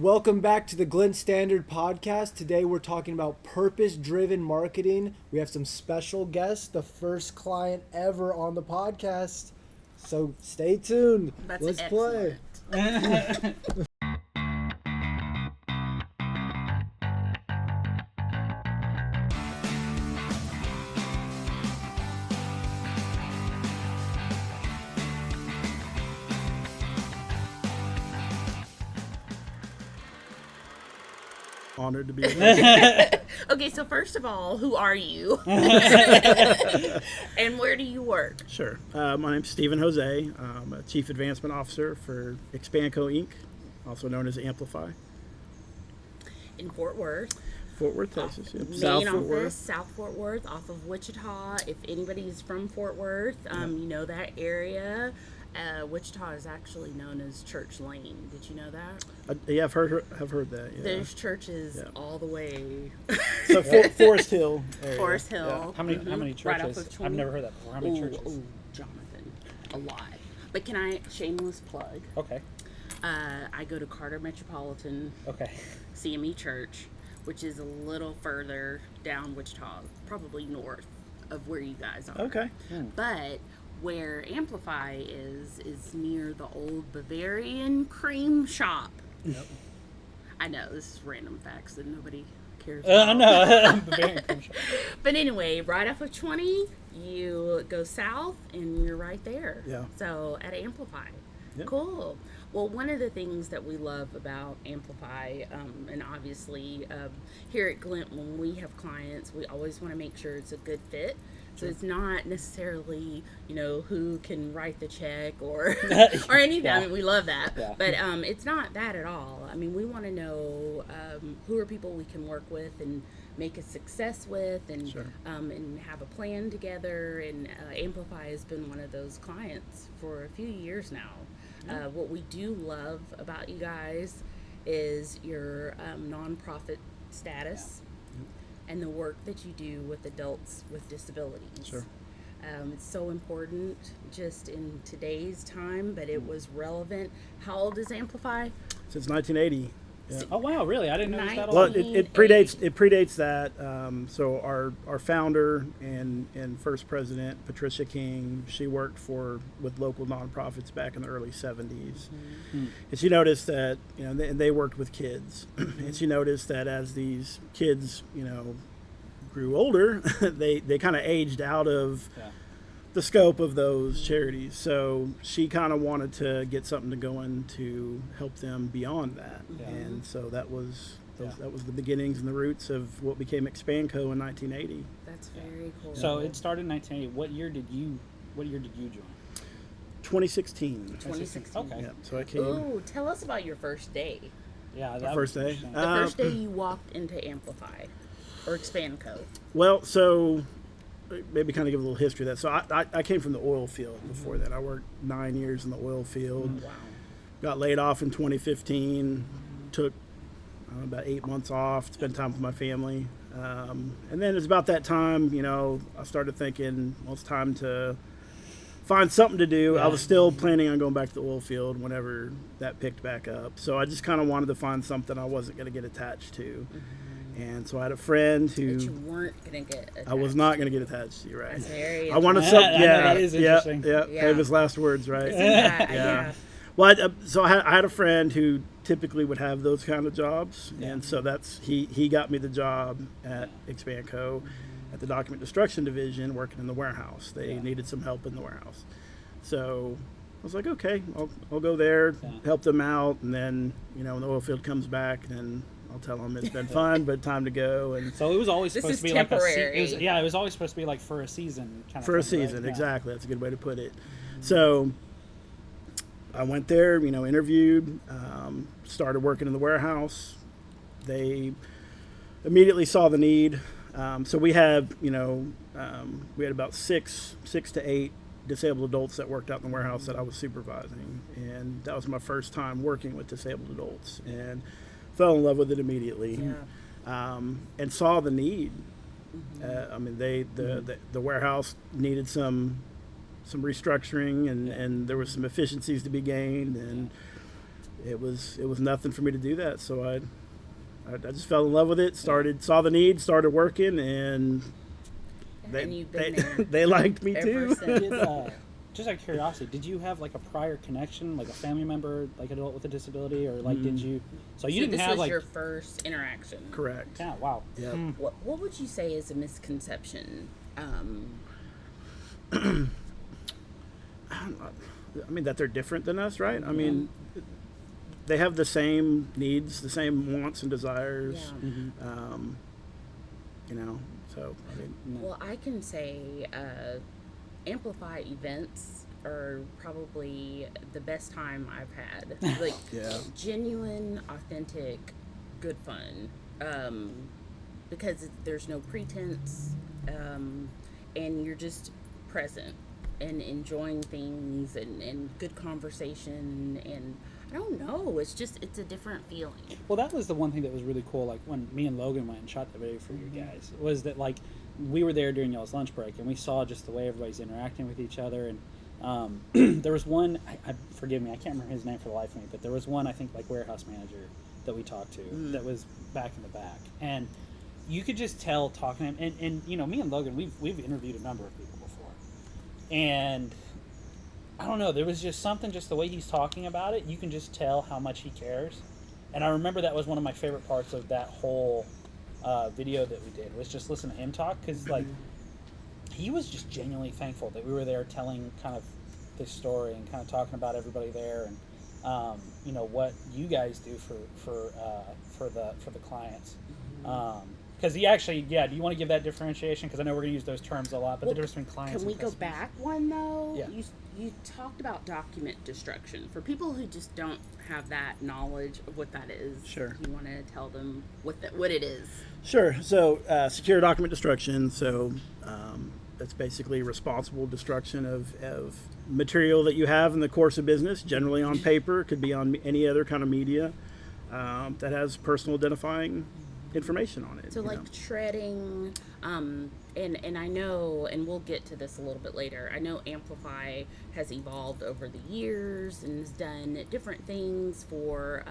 Welcome back to the Glint Standard Podcast. Today we're talking about purpose-driven marketing. We have some special guests, the first client ever on the podcast. So stay tuned. Let's play. Honored to be here. Okay, so first of all, who are you? And where do you work? Sure. My name's Stephen Jose. I'm a Chief Advancement Officer for Expanco Inc., also known as Amplify. In Fort Worth. Fort Worth, Texas. Yep. Main South office, Fort Worth. South Fort Worth, off of Wichita. If anybody's from Fort Worth, you know that area. Wichita is actually known as Church Lane. Did you know that? Yeah, I've heard that. Yeah. There's churches all the way. So Forest Hill area. Forest Hill. Yeah. How many Right off churches? of 20. I've never heard that before. How many churches? Oh, Jonathan, a lot. But can I shameless plug? Okay. I go to Carter Metropolitan Okay. CME Church, which is a little further down Wichita, probably north of where you guys are. Okay. But where Amplify is near the old Bavarian cream shop. Yep. I know, this is random facts that nobody cares about. No. But anyway, right off of 20, you go south and you're right there. Yeah. So at Amplify. Yep. Cool. Well, one of the things that we love about Amplify, and obviously here at Glint, when we have clients, we always want to make sure it's a good fit. So it's not necessarily, who can write the check or or anything. Yeah. I mean, we love that. Yeah. But it's not that at all. I mean, we want to know who are people we can work with and make a success with and Sure. and have a plan together. And Amplify has been one of those clients for a few years now. What we do love about you guys is your nonprofit status and the work that you do with adults with disabilities. Sure. It's so important just in today's time, but it was relevant. How old is Amplify? Since 1980. Yeah. Oh wow, really? I didn't know it was that Well, old. it predates that. So our founder and first president, Patricia King, she worked with local nonprofits back in the early 70s, and she noticed that and they worked with kids, and she noticed that as these kids grew older, they kind of aged out of the scope of those charities. So she kind of wanted to get something to going to help them beyond that. Yeah. And so that was the beginnings and the roots of what became Expanco in 1980. That's very cool. So it started in 1980. What year did you join? 2016. 2016. Okay. Yeah, so I came Ooh, tell us about your first day. Yeah, the that first was day. interesting. The first day you walked into Amplify or Expanco. Well, so maybe kind of give a little history of that. So I came from the oil field before that. I worked 9 years in the oil field. Wow. Got laid off in 2015. Took about 8 months off, spent time with my family. And then it's about that time, I started thinking, well, it's time to find something to do. Yeah. I was still planning on going back to the oil field whenever that picked back up. So I just kind of wanted to find something I wasn't going to get attached to. And so I had a friend who That you weren't going to get attached. I was not going to get attached to. You're right. That's very I wanted Yeah, something. I know, Yeah, that is interesting. Yeah, Yeah. famous last words, right? Yeah. Well, so I had a friend who typically would have those kind of jobs, and so he got me the job at Expanco at the document destruction division, working in the warehouse. They needed some help in the warehouse, so I was like, okay, I'll go there, help them out, and then when the oil field comes back, then I'll tell them it's been fun, but time to go. And So it was always This supposed is to be like temporary. it was always supposed to be like for a season kind of for a thing, right? season, Yeah. exactly. That's a good way to put it. So I went there, interviewed, started working in the warehouse. They immediately saw the need. So we had about six to eight disabled adults that worked out in the warehouse that I was supervising, and that was my first time working with disabled adults, and fell in love with it immediately. And saw the need. The warehouse needed some restructuring, and there was some efficiencies to be gained, and it was nothing for me to do that. So I just fell in love with it. Saw the need, started working, and And you've been there they liked me ever too. since. Just out of curiosity, did you have like a prior connection, like a family member, like adult with a disability, or like did you? So you didn't this have was like your first interaction. Correct. Yeah, wow. Yeah. What would you say is a misconception? I mean that they're different than us, right? I mean, they have the same needs, the same wants and desires. Yeah. You know, so I mean, Well, I can say Amplify events are probably the best time I've had. Like, yeah, genuine, authentic, good fun. Because there's no pretense, and you're just present and enjoying things and good conversation, and I don't know, it's a different feeling. Well, that was the one thing that was really cool. Like when me and Logan went and shot the video for you guys, was that like we were there during y'all's lunch break and we saw just the way everybody's interacting with each other. And there was one, forgive me, I can't remember his name for the life of me, but there was one, I think, like warehouse manager that we talked to that was back in the back. And you could just tell talking to him, and you know, me and Logan, we've interviewed a number of people before. And I don't know, there was just something, just the way he's talking about it, you can just tell how much he cares. And I remember that was one of my favorite parts of that whole video that we did, was just listen to him talk, because like he was just genuinely thankful that we were there telling kind of this story and kind of talking about everybody there, and you know what you guys do for the clients. Because he actually, do you want to give that differentiation? Because I know we're going to use those terms a lot, but the difference between clients Can we and go customers. back one though? Yeah. You talked about document destruction. For people who just don't have that knowledge of what that is, Sure. you want to tell them what it is? Sure. So secure document destruction. So that's basically responsible destruction of material that you have in the course of business, generally on paper, could be on any other kind of media that has personal identifying information on it. So like shredding, and I know, and we'll get to this a little bit later, I know Amplify has evolved over the years and has done different things for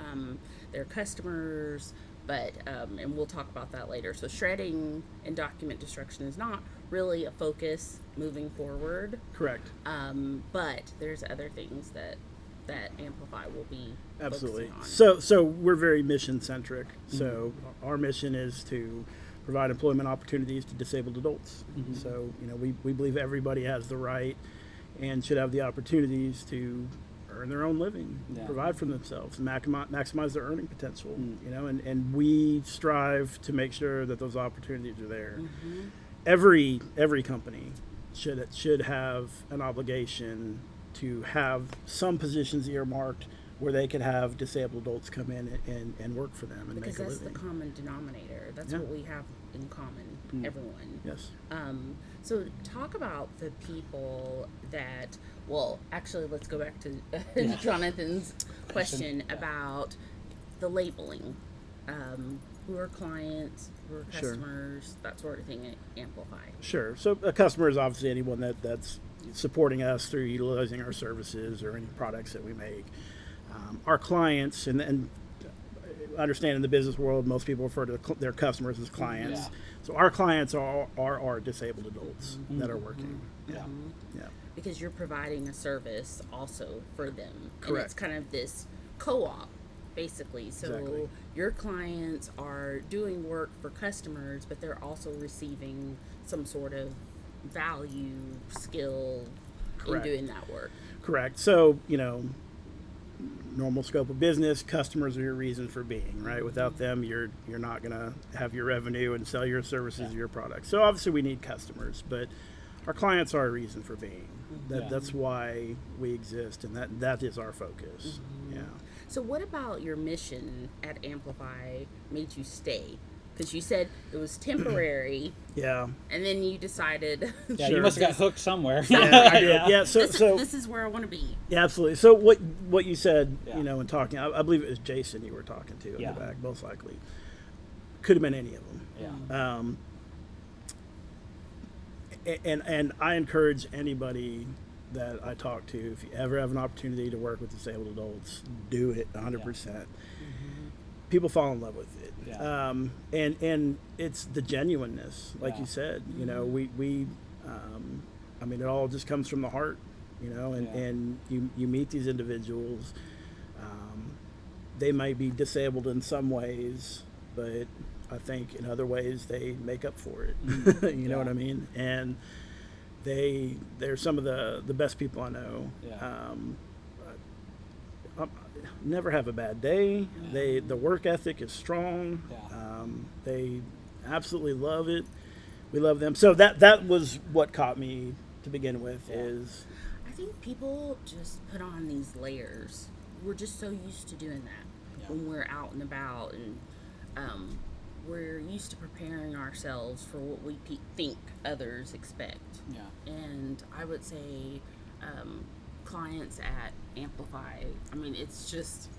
their customers, but and we'll talk about that later. So shredding and document destruction is not really a focus moving forward. Correct. But there's other things that Amplify will be Absolutely. focusing on. So we're very mission centric. So our mission is to provide employment opportunities to disabled adults. So you know we believe everybody has the right and should have the opportunities to earn their own living, provide for themselves, maximize their earning potential. You know, and we strive to make sure that those opportunities are there. Every company should have an obligation to have some positions earmarked where they could have disabled adults come in and work for them and Because make a that's living. the common denominator. That's what we have in common, everyone. Yes. So talk about the people that, well, actually, let's go back to Jonathan's question about the labeling. Who are clients, who are Sure. customers, that sort of thing at Amplify. Sure. So a customer is obviously anyone that's supporting us through utilizing our services or any products that we make. Our clients, and understand in the business world, most people refer to their customers as clients. Yeah. So our clients are our disabled adults that are working. Yeah. Yeah. Because you're providing a service also for them. And Correct. it's kind of this co-op, basically. So Exactly. your clients are doing work for customers, but they're also receiving some sort of value, skill Correct. in doing that work. Correct. So, you know, normal scope of business, customers are your reason for being, right? Without them, you're not going to have your revenue and sell your services or your products. So obviously we need customers, but our clients are a reason for being. That's why we exist, and that is our focus. Yeah. So what about your mission at Amplify made you stay? Because you said it was temporary, Yeah. and then you decided. Yeah, Sure. you must have got hooked somewhere. Yeah, I did. Yeah. So this is where I want to be. yeah, absolutely. So what you said, Yeah. you know, in talking, I believe it was Jason you were talking to in Yeah. the back, most likely. Could have been any of them. Yeah. And I encourage anybody that I talk to, if you ever have an opportunity to work with disabled adults, do it 100%. People fall in love with it. Yeah. And it's the genuineness, like Yeah. you said. You know, we I mean, it all just comes from the heart, you know, and you meet these individuals. They might be disabled in some ways, but I think in other ways they make up for it. You know what I mean? And they're some of the best people I know. Yeah. Never have a bad day. The work ethic is strong. Yeah. They absolutely love it. We love them. So that was what caught me to begin with. Is I think people just put on these layers. We're just so used to doing that when we're out and about, and we're used to preparing ourselves for what we think others expect. Yeah. And I would say clients at Amplify, I mean, it's just,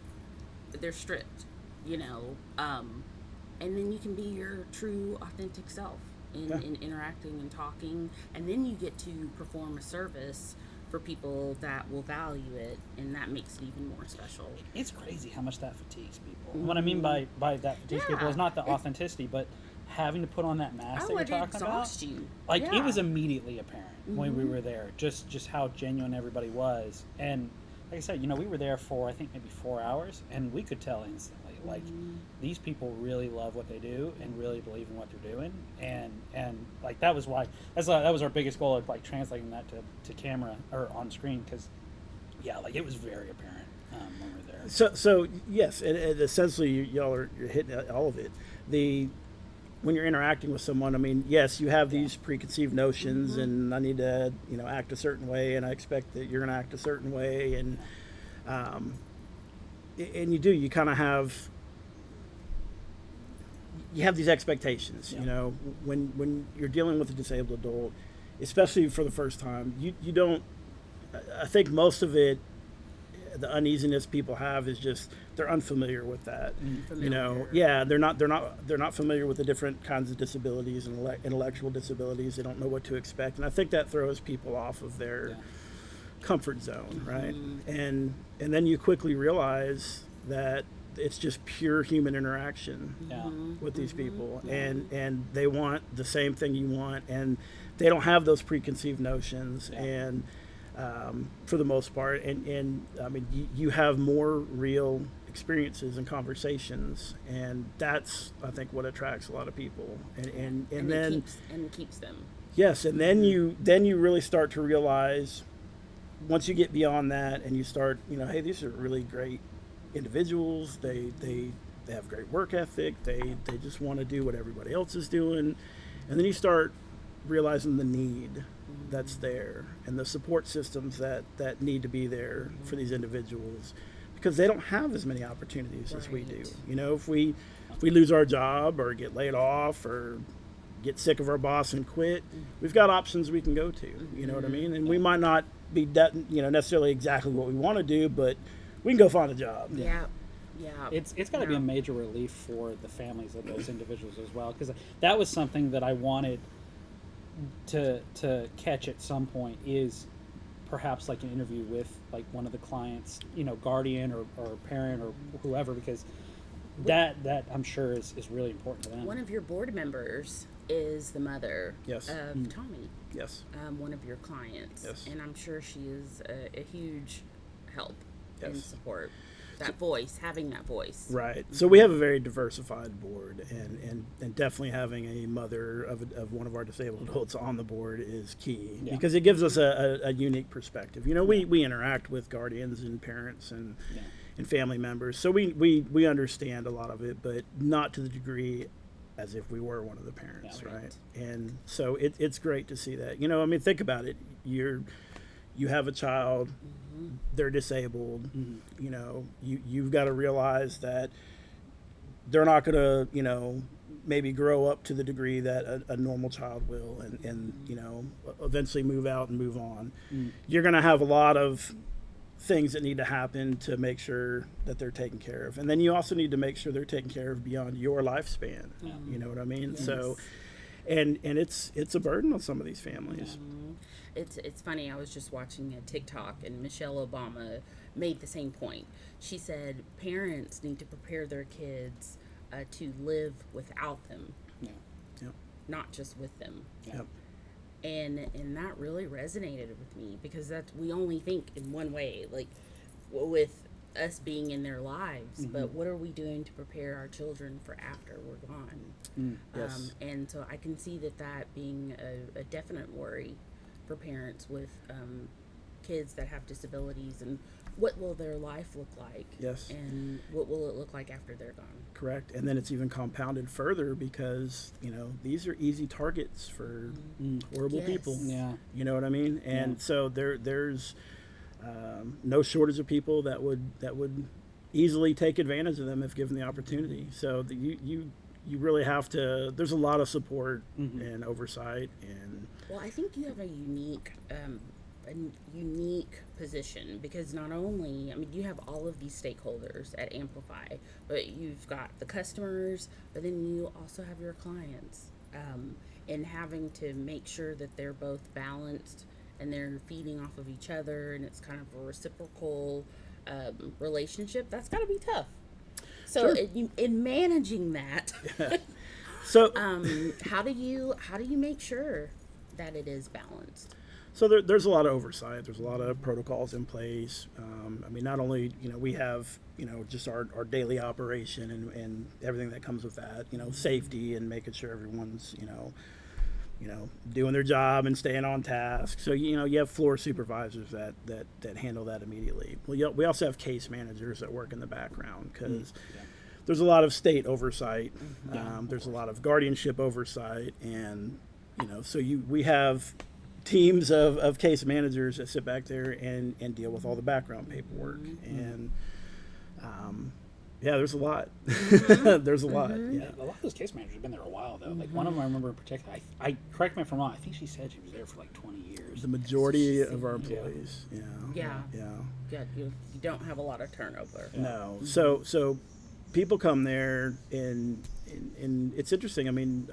they're stripped, you know, and then you can be your true, authentic self in interacting and talking, and then you get to perform a service for people that will value it, and that makes it even more special. It's crazy how much that fatigues people. What I mean by that fatigues people is not the authenticity, but having to put on that mask that you're talking exhaust about. You. Like it was immediately apparent when we were there, just how genuine everybody was. And like I said, you know, we were there for I think maybe 4 hours, and we could tell instantly, like these people really love what they do and really believe in what they're doing. And like that was why that was our biggest goal of like translating that to camera or on screen, because like it was very apparent when we were there. so yes, and essentially you're hitting all of it. When you're interacting with someone, I mean, yes, you have these preconceived notions, and I need to, you know, act a certain way, and I expect that you're going to act a certain way, and you kind of have these expectations. You know, when you're dealing with a disabled adult, especially for the first time, you don't. I think most of it, the uneasiness people have is just they're unfamiliar with that. You know, they're not familiar with the different kinds of disabilities and intellectual disabilities. They don't know what to expect, and I think that throws people off of their comfort zone, right? And then you quickly realize that it's just pure human interaction with these people, and they want the same thing you want, and they don't have those preconceived notions, and for the most part, and I mean, you have more real experiences and conversations, and that's, I think, what attracts a lot of people, and then it keeps them. Yes, and then you really start to realize, once you get beyond that, and you start, you know, hey, these are really great individuals. They have great work ethic. They just want to do what everybody else is doing, and then you start realizing the need that's there and the support systems that need to be there for these individuals, because they don't have as many opportunities as we do. You know, if we lose our job or get laid off or get sick of our boss and quit, we've got options we can go to. You know what I mean? And we might not be necessarily exactly what we want to do, but we can go find a job. Yeah. It's got to be a major relief for the families of those individuals as well, because that was something that I wanted to catch at some point, is perhaps like an interview with like one of the clients, you know, guardian or parent or whoever, because that I'm sure is really important to them. One of your board members is the mother Yes. of Tommy. Yes. One of your clients. Yes. And I'm sure she is a huge help and Yes. support. That voice, having that voice. Right. So we have a very diversified board, and definitely having a mother of one of our disabled adults on the board is key, because it gives us a unique perspective. You know, we interact with guardians and parents and family members, so we understand a lot of it, but not to the degree as if we were one of the parents, right? And so it's great to see that. You know, I mean, think about it. You have a child, they're disabled, you know, you've got to realize that they're not going to, you know, maybe grow up to the degree that a normal child will, and you know, eventually move out and move on. You're going to have a lot of things that need to happen to make sure that they're taken care of, and then you also need to make sure they're taken care of beyond your lifespan. You know what I mean? So and it's a burden on some of these families. It's funny. I was just watching a TikTok, and Michelle Obama made the same point. She said parents need to prepare their kids to live without them, Yeah. Yep. not just with them. Yep. And that really resonated with me, because we only think in one way, like with us being in their lives, but what are we doing to prepare our children for after we're gone? Yes. And so I can see that being a definite worry for parents with kids that have disabilities, and what will their life look like? Yes. And what will it look like after they're gone? Correct. And then it's even compounded further because, these are easy targets for horrible Yes. people. Yeah. You know what I mean? And Yeah. so there's no shortage of people that would easily take advantage of them if given the opportunity. So you really have to. There's a lot of support and oversight, and Well, I think you have a unique position, because not only, you have all of these stakeholders at Amplify, but you've got the customers, but then you also have your clients, and having to make sure that they're both balanced and they're feeding off of each other, and it's kind of a reciprocal relationship. That's got to be tough. So Sure. in managing that, so how do you make sure that it is balanced? So there's a lot of oversight. There's a lot of protocols in place. Not only we have just our daily operation and everything that comes with that. Safety and making sure everyone's doing their job and staying on task. So you have floor supervisors that handle that immediately. Well, we also have case managers that work in the background because there's a lot of state oversight. There's a lot of guardianship oversight, and so we have teams of case managers that sit back there and deal with all the background paperwork. And there's a lot. There's a lot. Yeah. A lot of those case managers have been there a while, though. Like one of them I remember in particular, I correct me if I'm wrong, I think she said she was there for like 20 years. The majority of our employees. Yeah. Yeah. Good. You don't have a lot of turnover. No. So people come there and it's interesting.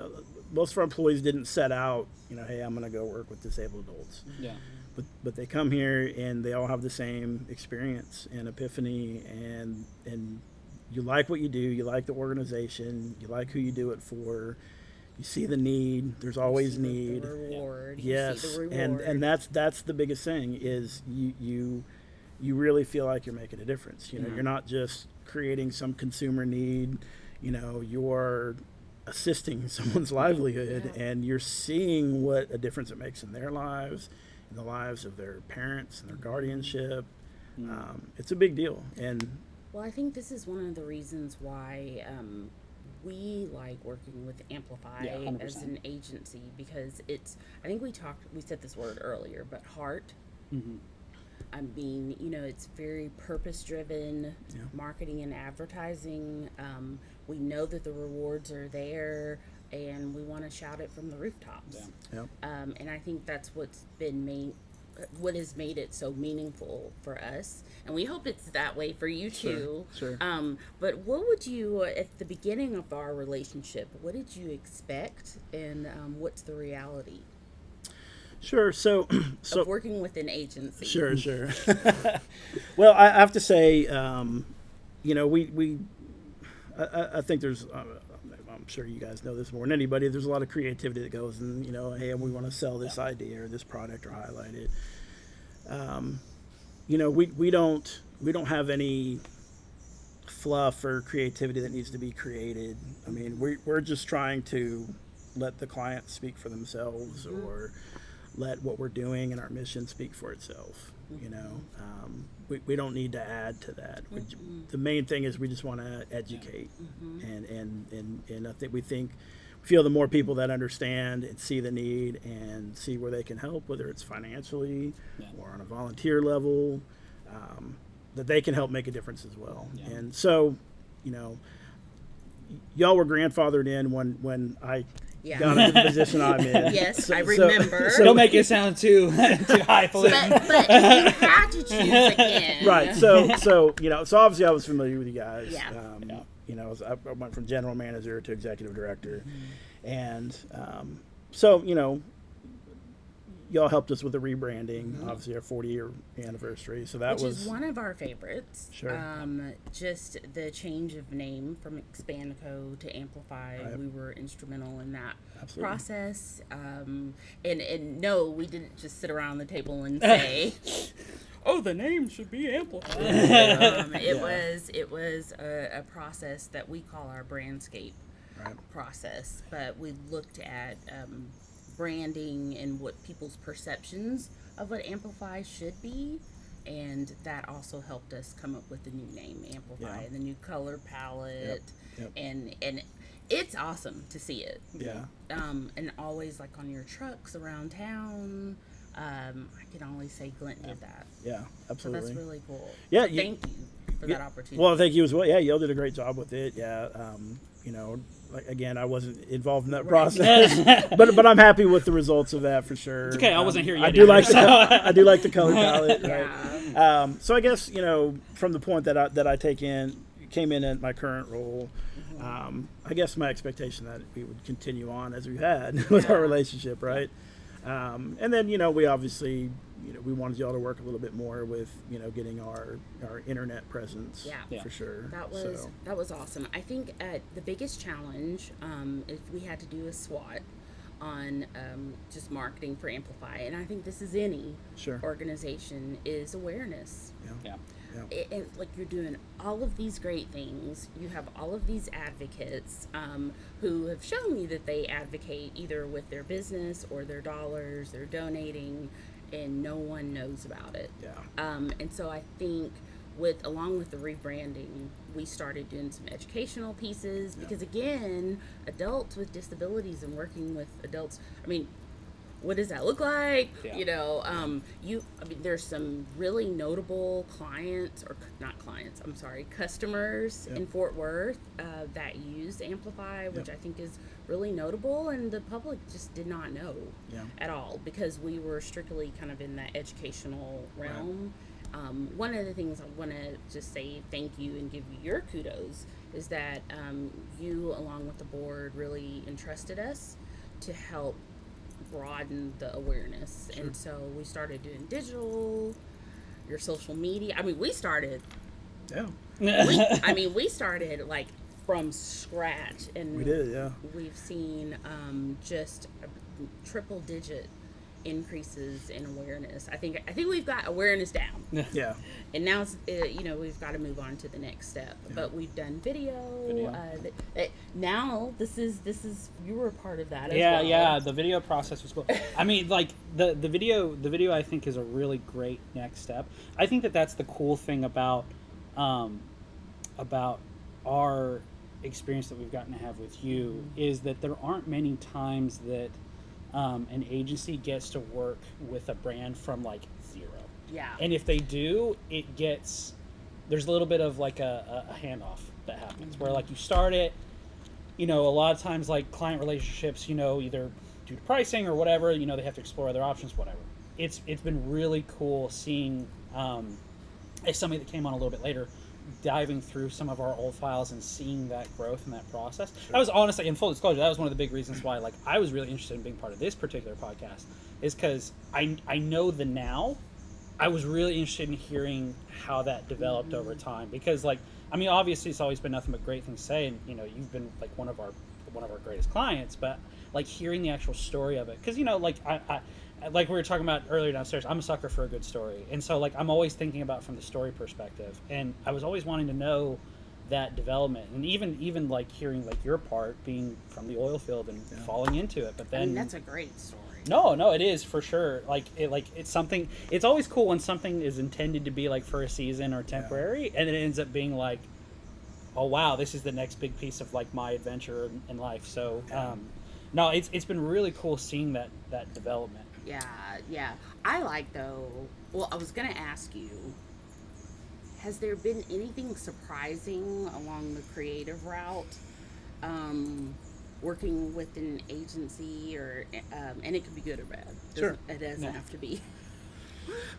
Most of our employees didn't set out, hey, I'm going to go work with disabled adults. Yeah. But they come here and they all have the same experience and epiphany, and you like what you do, you like the organization, you like who you do it for, you see the need. There's always need. The reward. Yes, You see the reward. and that's the biggest thing is you really feel like you're making a difference. You're not just creating some consumer need. You're assisting someone's livelihood, and you're seeing what a difference it makes in their lives, in the lives of their parents and their guardianship. It's a big deal. And Well, I think this is one of the reasons why we like working with Amplify Yeah, 100%. as an agency, because I think we said this word earlier, but heart. It's very purpose-driven marketing and advertising. We know that the rewards are there, and we want to shout it from the rooftops. yeah. And I think that's what has made it so meaningful for us, and we hope it's that way for you too. Sure. But what would you, at the beginning of our relationship, what did you expect, and what's the reality Sure. So of working with an agency? Sure. Well, I have to say, I think there's, I'm sure you guys know this more than anybody, there's a lot of creativity that goes in, hey, we want to sell this idea or this product or highlight it. We don't have any fluff or creativity that needs to be created. We're just trying to let the client speak for themselves, or let what we're doing and our mission speak for itself. We don't need to add to that. The main thing is we just want to educate, and I think we feel the more people that understand and see the need and see where they can help, whether it's financially or on a volunteer level, that they can help make a difference as well. Yeah. And so, y'all were grandfathered in when I got into the position I'm in. Yes, I remember. Don't make it sound too highfalutin. But you had to choose again. Right. So obviously I was familiar with you guys. Yeah. I went from general manager to executive director, and So, y'all helped us with the rebranding, obviously our 40-year anniversary. So that Which was is one of our favorites. Sure. Just the change of name from Expandco to Amplify. Right. We were instrumental in that Absolutely. process. And no, we didn't just sit around the table and say, "Oh, the name should be Amplify." It was a process that we call our brandscape process, but we looked at branding and what people's perceptions of what Amplify should be, and that also helped us come up with the new name Amplify and the new color palette. Yep. And it's awesome to see it. Yeah. And always like on your trucks around town. I can only say Glint did that. Yeah, So absolutely. that's really cool. Yeah, So thank you for that opportunity. Well, thank you as well. Yeah, y'all did a great job with it. Yeah, like again, I wasn't involved in that process, but I'm happy with the results of that for sure. It's okay, I wasn't here yet. I do like the color palette. Right? Yeah. So I guess from the point that I came in at my current role, I guess my expectation that we would continue on as we had with our relationship, right? And then we obviously we wanted y'all to work a little bit more with getting our internet presence for sure. That was awesome. I think the biggest challenge if we had to do a SWOT on just marketing for Amplify, and I think this is any organization, is awareness. Yeah. Like you're doing all of these great things, you have all of these advocates who have shown me that they advocate either with their business or their dollars, they're donating, and no one knows about it. And so I think along with the rebranding, we started doing some educational pieces because again, adults with disabilities and working with adults, what does that look like? There's some really notable customers in Fort Worth that use Amplify, which I think is really notable, and the public just did not know at all because we were strictly kind of in that educational realm. One of the things I want to just say thank you and give you your kudos is that you, along with the board, really entrusted us to help broaden the awareness. And so we started doing digital, your social media. We started we started like from scratch, and we did. We've seen just triple digit increases in awareness. I think we've got awareness down. And now it's we've got to move on to the next step. But we've done video. Now this is you were a part of that as well. Yeah, the video process was cool. The video I think is a really great next step. I think that's the cool thing about our experience that we've gotten to have with you is that there aren't many times that an agency gets to work with a brand from like zero. Yeah. And if they do, there's a little bit of like a handoff that happens where like you start it, a lot of times like client relationships, either due to pricing or whatever, they have to explore other options, whatever. It's been really cool seeing, as somebody that came on a little bit later, diving through some of our old files and seeing that growth in that process. That was honestly, in full disclosure, that was one of the big reasons why like I was really interested in being part of this particular podcast, is because I know the now. I was really interested in hearing how that developed over time, because like obviously it's always been nothing but great things to say, and you've been like one of our greatest clients, but like hearing the actual story of it, because I like we were talking about earlier downstairs, I'm a sucker for a good story, and so like I'm always thinking about from the story perspective, and I was always wanting to know that development, and even like hearing like your part being from the oil field and falling into it, but then that's a great story. No, it is for sure. It's something. It's always cool when something is intended to be like for a season or temporary, and it ends up being like, oh wow, this is the next big piece of like my adventure in life. So, no, it's been really cool seeing that development. Yeah. I was gonna ask you, has there been anything surprising along the creative route? Working with an agency, or and it could be good or bad. It doesn't have to be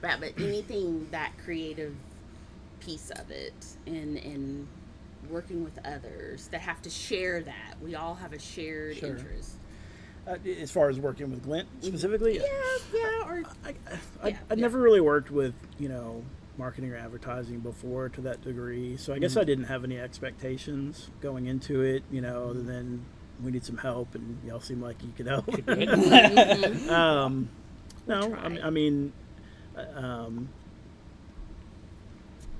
bad, but anything, that creative piece of it, and working with others that have to share that. We all have a shared interest. As far as working with Glint specifically, Yeah. I never really worked with, marketing or advertising before to that degree. So I guess I didn't have any expectations going into it, other than we need some help and y'all seem like you could help. No, I mean,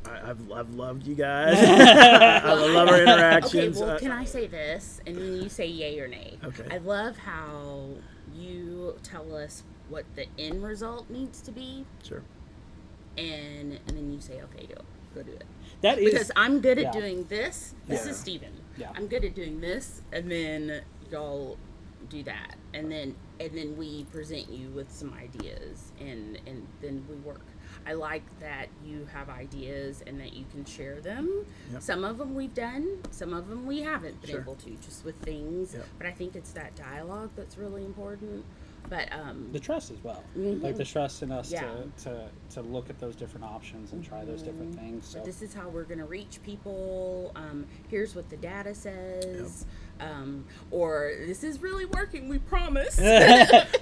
I've loved you guys. I love our interactions. Okay, well, can I say this, and then you say yay or nay? Okay. I love how you tell us what the end result needs to be, Sure. and then you say, okay, go do it. That is Because I'm good at yeah. doing this. This Yeah. is Steven. Yeah. I'm good at doing this, and then y'all do that, and then we present you with some ideas, and then we work. I like that you have ideas and that you can share them. Yep. Some of them we've done, some of them we haven't been Sure. able to, just with things. Yep. But I think it's that dialogue that's really important. But the trust as well, Mhm. like the trust in us Yeah. to look at those different options and try those different things. So but this is how we're going to reach people. Here's what the data says. Or this is really working, we promise.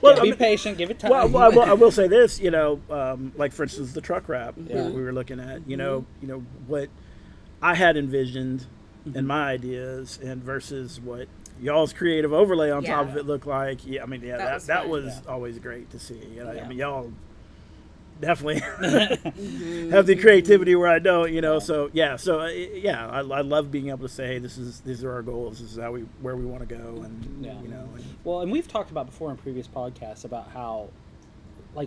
Well, be patient, give it time. Well, I will say this, like for instance, the truck wrap Mm-hmm. that we were looking at, what I had envisioned in my ideas and versus what y'all's creative overlay on top Yeah. of it looked like. Yeah, I mean, That that was was fun. always great to see. I Yeah. mean, y'all definitely have the creativity where I don't, So I love being able to say, hey, these are our goals. This is where we want to go, and Yeah. and Well, and we've talked about before in previous podcasts about how, I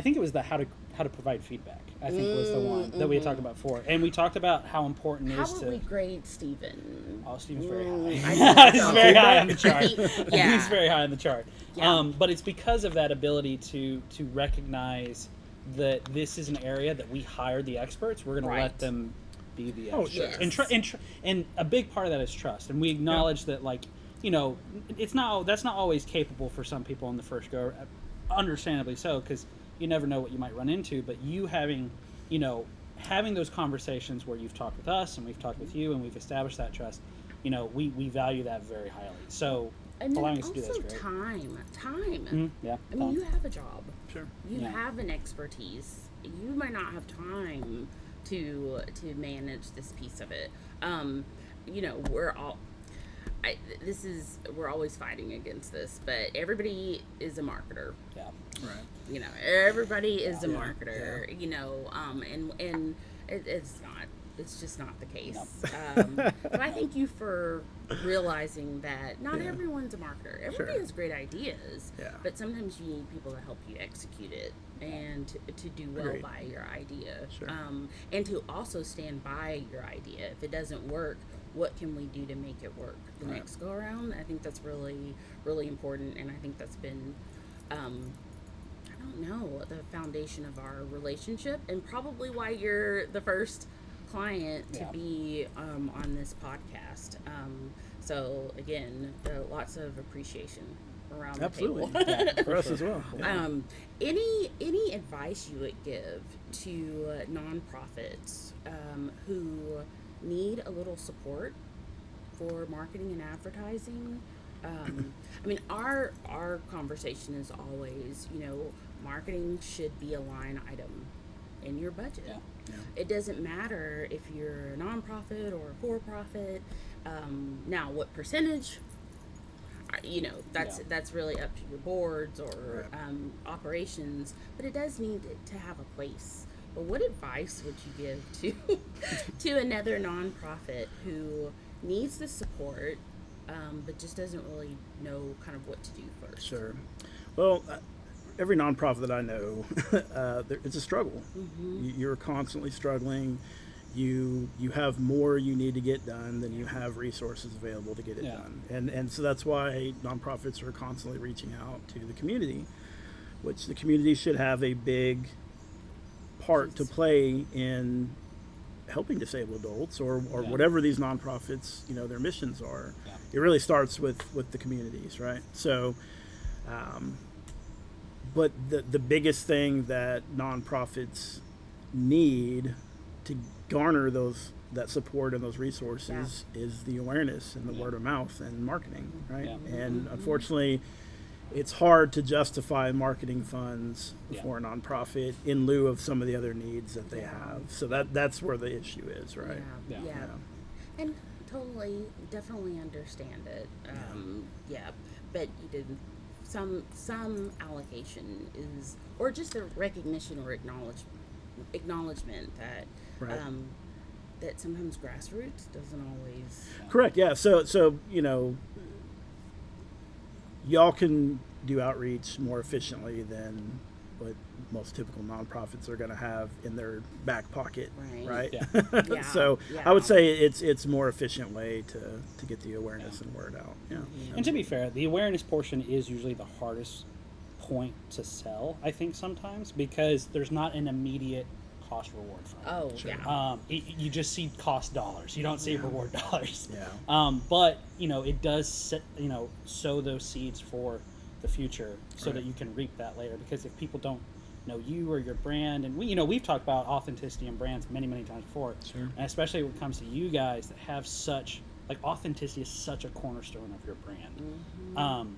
think it was the how to provide feedback. I think was the one that we had talked about before, and we talked about how important it How is would to. we grade Steven? Oh, Steven's very I high. think He's so. very high on the chart. Yeah. He's very high on the chart. Yeah. But it's because of that ability to recognize that this is an area that we hired the experts. We're going to Right. let them be the Oh, experts. sure. Yes. And a big part of that is trust. And we acknowledge that, that's not always capable for some people in the first go. Understandably so, because you never know what you might run into. But you having those conversations where you've talked with us and we've talked with you and we've established that trust, we value that very highly. So And then allowing us to do that also is great. time. Yeah. I mean, you have a job. sure. You Yeah. have an expertise. You might not have time to manage this piece of it. We're always fighting against this, but everybody is a marketer. Yeah. Right. Everybody is a Yeah. marketer. And it's just not the case. No. So I thank you for realizing that not Yeah. everyone's a marketer. Everybody Sure. has great ideas, Yeah. but sometimes you need people to help you execute it and to do well Agreed. by your idea. Sure. And to also stand by your idea. If it doesn't work, what can we do to make it work the Right. next go around? I think that's really, really important, and I think that's been the foundation of our relationship, and probably why you're the first client to Yeah. be on this podcast. So again, lots of appreciation around Absolutely. the table. Yeah, For us as well. Yeah. Any advice you would give to nonprofits who need a little support for marketing and advertising? I mean, our conversation is always, marketing should be a line item in your budget. Yeah. Yeah. It doesn't matter if you're a nonprofit or a for-profit. Now, what percentage? That's really up to your boards or operations, but it does need to have a place. But what advice would you give to another nonprofit who needs the support, but just doesn't really know kind of what to do first? Sure. Well, every nonprofit that I know, it's a struggle. Mm-hmm. You're constantly struggling. You have more you need to get done than you have resources available to get it Yeah. done. And so that's why nonprofits are constantly reaching out to the community, which the community should have a big part to play in helping disabled adults or Yeah. whatever these nonprofits, their missions are. Yeah. It really starts with the communities, right? So, but the biggest thing that nonprofits need to garner those that support and those resources is the awareness and the word of mouth and marketing, right? Yeah. And unfortunately, it's hard to justify marketing funds Yeah. for a nonprofit in lieu of some of the other needs that they have. So that's where the issue is, right? Yeah, Yeah. yeah. And totally, definitely understand it. Yeah, but you didn't. Some allocation is, or just a recognition or acknowledgement that Right. that sometimes grassroots doesn't always. Correct. Yeah. So y'all can do outreach more efficiently than what most typical nonprofits are going to have in their back pocket, Right. right? Yeah, So yeah. I would say it's more efficient way to get the awareness and word out. Yeah. And to be fair, the awareness portion is usually the hardest point to sell, I think, sometimes, because there's not an immediate cost reward from it. Oh, yeah. You just see cost dollars. You don't see reward dollars. Yeah. But it does sow those seeds for the future, so Right. that you can reap that later. Because if people don't know you or your brand, and we've talked about authenticity and brands many times before, Sure. and especially when it comes to you guys that have such authenticity is such a cornerstone of your brand.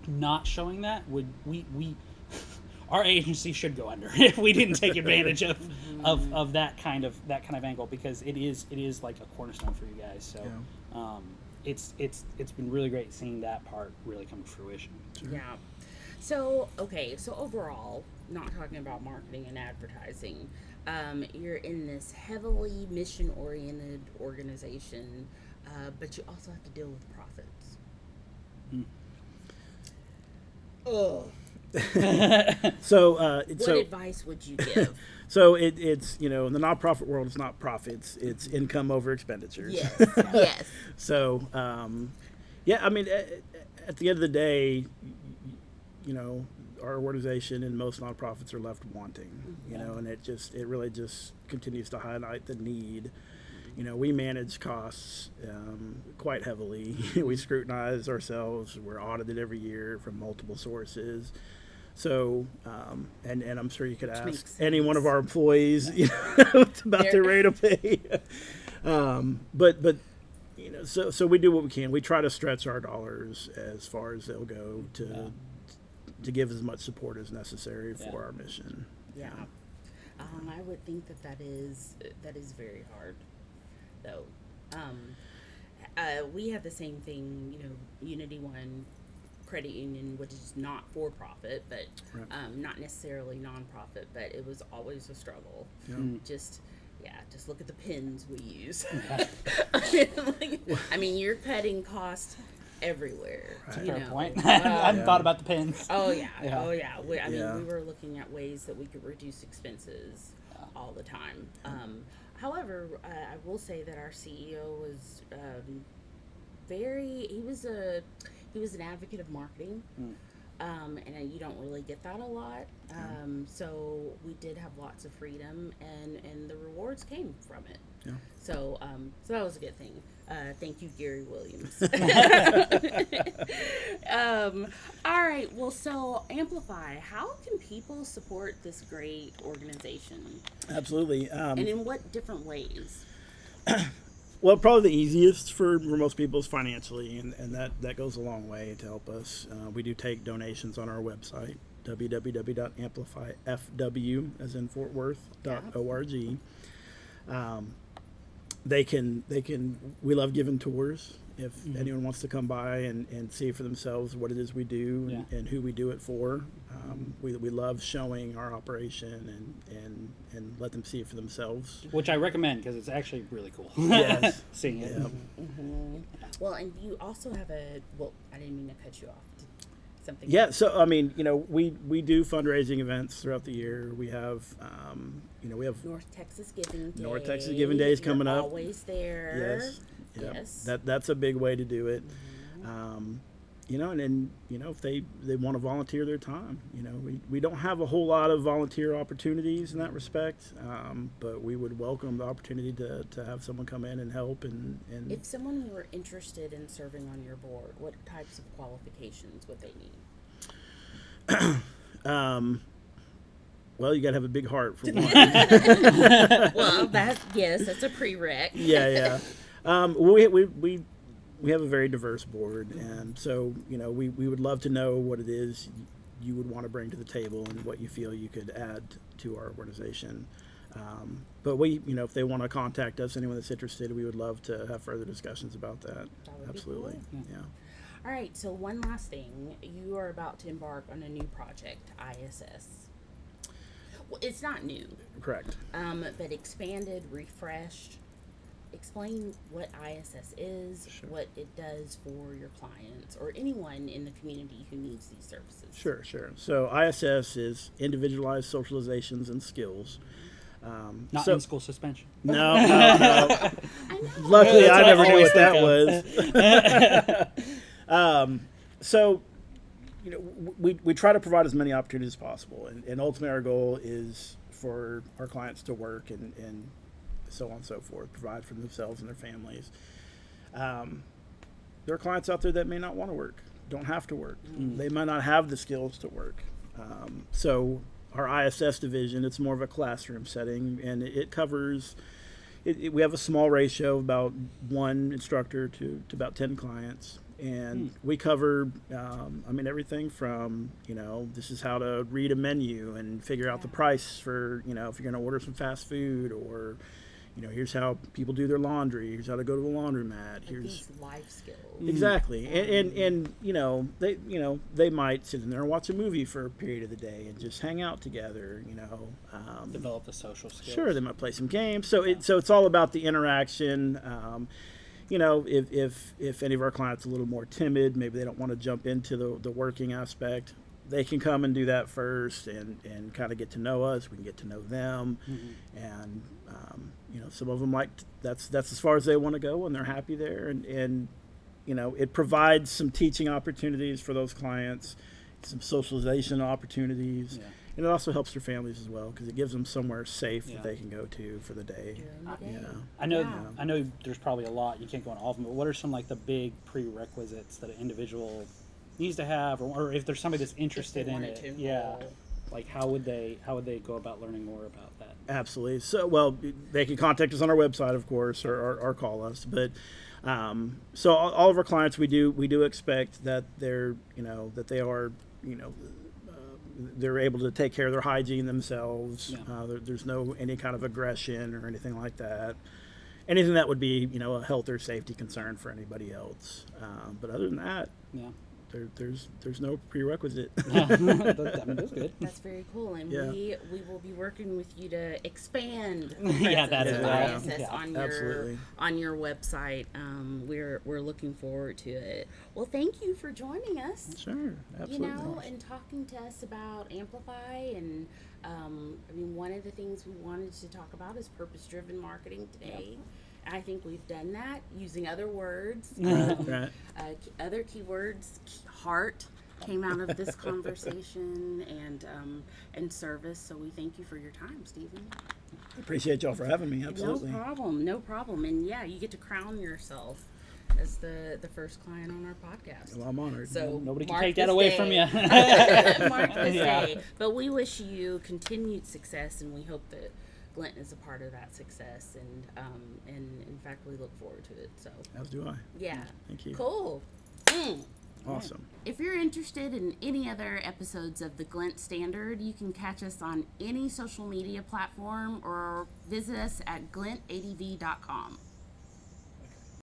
Not showing that would we our agency should go under if we didn't take advantage of that kind of angle, because it is like a cornerstone for you guys. So it's been really great seeing that part really come to fruition. Yeah. So overall, not talking about marketing and advertising, you're in this heavily mission-oriented organization, but you also have to deal with profits. Oh, So What advice would you give? so it's in the nonprofit world, it's not profits, it's income over expenditures. Yes. Yes. So I mean, at the end of the day, our organization and most nonprofits are left wanting, and it really just continues to highlight the need. We manage costs quite heavily. We scrutinize ourselves. We're audited every year from multiple sources. So, and I'm sure you could ask makes any one of sense. our employees about their rate of pay. But so we do what we can. We try to stretch our dollars as far as they'll go to give as much support as necessary for our mission. Yeah. I would think that is very hard, though. We have the same thing, Unity One Credit Union, which is not for profit, but Right. not necessarily nonprofit, but it was always a struggle. Yeah. Just look at the pins we use. I mean, you're cutting costs everywhere. Right. Fair point. Wow. I hadn't thought about the pins. Oh yeah, Yeah. oh yeah. I mean, Yeah. we were looking at ways that we could reduce expenses all the time. However, I will say that our CEO was he was an advocate of marketing, and you don't really get that a lot. So we did have lots of freedom, and the rewards came from it. Yeah. So that was a good thing. Thank you, Gary Williams. All right. Well, so Amplify, how can people support this great organization? Absolutely. And in what different ways? Well, probably the easiest for most people is financially, and that goes a long way to help us. We do take donations on our website, www.amplifyfw, as in Fort Worth.org. We love giving tours. If anyone wants to come by and see for themselves what it is we do and who we do it for, we love showing our operation and let them see it for themselves. Which I recommend, because it's actually really cool. Yes. Seeing it. Yeah. Well, and you also have I didn't mean to cut you off. Something. Yeah, so I mean, we do fundraising events throughout the year. We have, we have North Texas Giving Day. North Texas Giving Day is coming up. Always there. Yes, yep. Yes. That's a big way to do it. And then if they want to volunteer their time, we don't have a whole lot of volunteer opportunities in that respect, but we would welcome the opportunity to have someone come in and help and If someone were interested in serving on your board, what types of qualifications would they need? Well, you got to have a big heart for one. Well, that's a prereq. Yeah. We have a very diverse board, and so we would love to know what it is you would want to bring to the table and what you feel you could add to our organization. But if they want to contact us, anyone that's interested, we would love to have further discussions about that. That would be Absolutely. cool. Yeah. All right, so one last thing. You are about to embark on a new project, ISS. Well, it's not new, Correct. but expanded, refreshed. Explain what ISS is, Sure. what it does for your clients or anyone in the community who needs these services. Sure. So ISS is individualized socializations and skills. Not so, in-school suspension. No. I know. Luckily, That's I what I never knew always what that was. So, we try to provide as many opportunities as possible, and ultimately our goal is for our clients to work and so on and so forth, provide for themselves and their families. There are clients out there that may not want to work, don't have to work. They might not have the skills to work. So our ISS division, it's more of a classroom setting, and it covers, we have a small ratio of about 1 instructor to about 10 clients. And we cover, everything from, this is how to read a menu and figure out the price for, if you're going to order some fast food, or, here's how people do their laundry. Here's how to go to the laundromat. Like Here's these life skills. exactly, and they might sit in there and watch a movie for a period of the day and just hang out together. Develop the social skills. Sure, they might play some games. So it's all about the interaction. If any of our clients are a little more timid, maybe they don't want to jump into the working aspect, they can come and do that first and kind of get to know us. We can get to know them, and some of them that's as far as they want to go, and they're happy there. And it provides some teaching opportunities for those clients, some socialization opportunities. Yeah. And it also helps their families as well, because it gives them somewhere safe Yeah. that they can go to for the day. I know there's probably a lot, you can't go on all of them, but what are some the big prerequisites that an individual needs to have, or if there's somebody that's interested in it, how would they go about learning more about that? Absolutely. So, they can contact us on our website, of course, or call us. But so all of our clients, we do expect that they're they're able to take care of their hygiene themselves. Yeah. There's no any kind of aggression or anything like that. Anything that would be a health or safety concern for anybody else. But other than that, there's no prerequisite. That's good. That's very cool, and Yeah. we will be working with you to expand Yeah, that's the right. ISS Yeah. Absolutely. on your website. We're looking forward to it. Well, thank you for joining us. Sure, absolutely. And talking to us about Amplify, and one of the things we wanted to talk about is purpose-driven marketing today. I think we've done that using other words, Right. other keywords. Heart came out of this conversation, and service. So we thank you for your time, Stephen. Appreciate y'all for having me. Absolutely. No problem. And you get to crown yourself as the first client on our podcast. Well, I'm honored. So Nobody can mark take that this away day. from you. Mark this Yeah. day. But we wish you continued success, and we hope that Glint is a part of that success, and in fact we look forward to it. So As do I. yeah, Thank you. cool. Awesome. If you're interested in any other episodes of the Glint Standard, you can catch us on any social media platform or visit us at glintadv.com.